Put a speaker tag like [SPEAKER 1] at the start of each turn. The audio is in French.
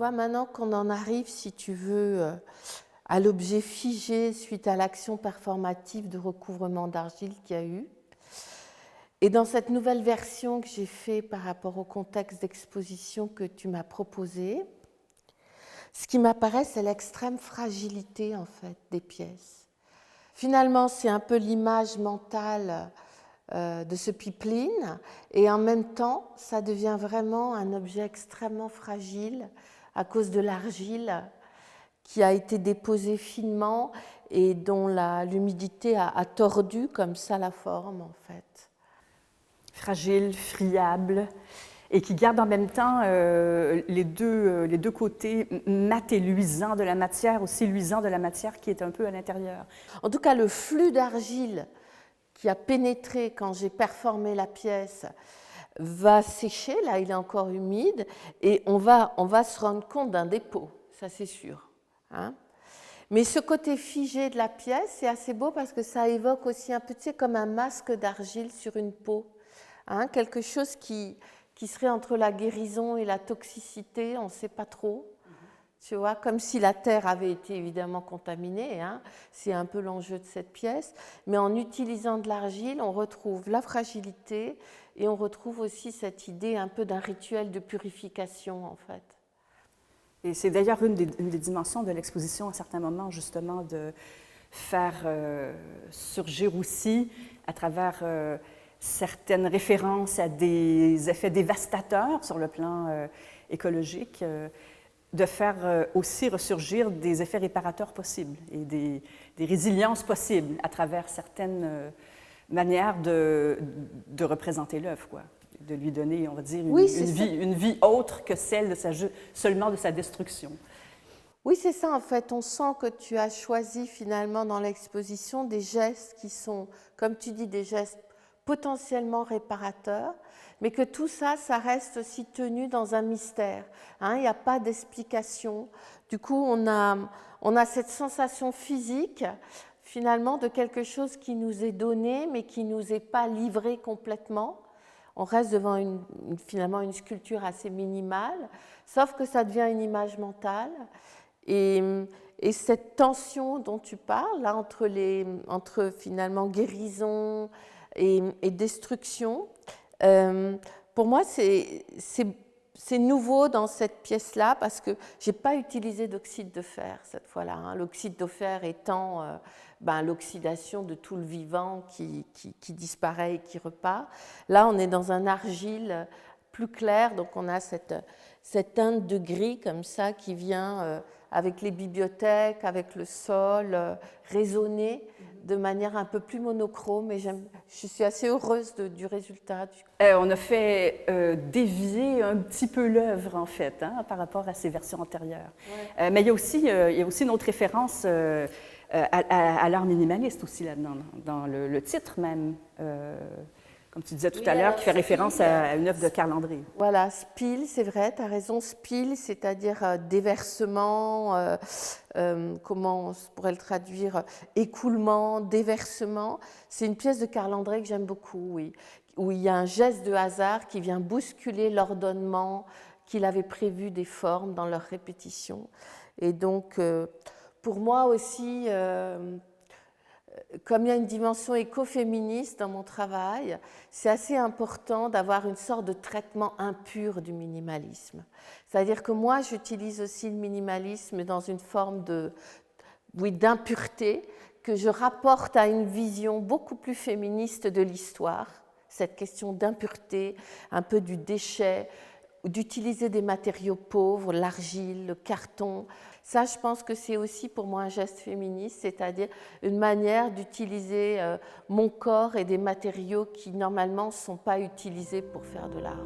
[SPEAKER 1] vois, maintenant qu'on en arrive, si tu veux, à l'objet figé suite à l'action performative de recouvrement d'argile qu'il y a eu, et dans cette nouvelle version que j'ai faite par rapport au contexte d'exposition que tu m'as proposé, ce qui m'apparaît, c'est l'extrême fragilité en fait des pièces. Finalement, c'est un peu l'image mentale de ce pipeline, et en même temps, ça devient vraiment un objet extrêmement fragile à cause de l'argile qui a été déposée finement et dont l'humidité a tordu comme ça la forme en fait.
[SPEAKER 2] Fragile, friable, et qui garde en même temps les deux côtés mat et luisant de la matière, aussi luisant de la matière qui est un peu à l'intérieur.
[SPEAKER 1] En tout cas, le flux d'argile qui a pénétré quand j'ai performé la pièce va sécher, là il est encore humide, et on va se rendre compte d'un dépôt, ça c'est sûr. Hein. Mais ce côté figé de la pièce, c'est assez beau parce que ça évoque aussi un peu, tu sais, comme un masque d'argile sur une peau. Hein, quelque chose qui serait entre la guérison et la toxicité, on ne sait pas trop. Tu vois, comme si la terre avait été évidemment contaminée, hein, c'est un peu l'enjeu de cette pièce, mais en utilisant de l'argile, on retrouve la fragilité et on retrouve aussi cette idée un peu d'un rituel de purification en fait.
[SPEAKER 2] Et c'est d'ailleurs une des dimensions de l'exposition à certains moments, justement, de faire surgir aussi, à travers certaines références à des effets dévastateurs sur le plan écologique, de faire aussi ressurgir des effets réparateurs possibles et des résiliences possibles à travers certaines manières de représenter l'œuvre, quoi. De lui donner, on va dire, une vie autre que celle seulement de sa destruction.
[SPEAKER 1] Oui, c'est ça en fait. On sent que tu as choisi finalement dans l'exposition des gestes qui sont, comme tu dis, des gestes potentiellement réparateurs, mais que tout ça, ça reste aussi tenu dans un mystère. Hein, il n'y a pas d'explication. Du coup, on a cette sensation physique finalement de quelque chose qui nous est donné, mais qui ne nous est pas livré complètement. On reste devant finalement une sculpture assez minimale, sauf que ça devient une image mentale. Et cette tension dont tu parles, là, entre finalement guérison et destruction, pour moi, c'est nouveau dans cette pièce-là parce que je n'ai pas utilisé d'oxyde de fer cette fois-là. Hein. L'oxyde de fer étant l'oxydation de tout le vivant qui disparaît et qui repart. Là, on est dans un argile plus clair, donc on a cette teinte de gris comme ça qui vient avec les bibliothèques, avec le sol, résonner de manière un peu plus monochrome. Et je suis assez heureuse du résultat.
[SPEAKER 2] On a fait dévier un petit peu l'œuvre, en fait, hein, par rapport à ses versions antérieures. Ouais. Mais il y a aussi une autre référence à l'art minimaliste aussi là-dedans, dans le titre même. Comme tu disais tout à l'heure, qui fait référence à une œuvre de Carl André.
[SPEAKER 1] Voilà, spill, c'est vrai, tu as raison, spill, c'est-à-dire déversement, comment on pourrait le traduire, écoulement, déversement. C'est une pièce de Carl André que j'aime beaucoup, oui, où il y a un geste de hasard qui vient bousculer l'ordonnement qu'il avait prévu des formes dans leur répétition. Et donc, pour moi aussi... comme il y a une dimension écoféministe dans mon travail, c'est assez important d'avoir une sorte de traitement impur du minimalisme. C'est-à-dire que moi, j'utilise aussi le minimalisme dans une forme d'impureté que je rapporte à une vision beaucoup plus féministe de l'histoire, cette question d'impureté, un peu du déchet, d'utiliser des matériaux pauvres, l'argile, le carton. Ça, je pense que c'est aussi pour moi un geste féministe, c'est-à-dire une manière d'utiliser mon corps et des matériaux qui normalement ne sont pas utilisés pour faire de l'art.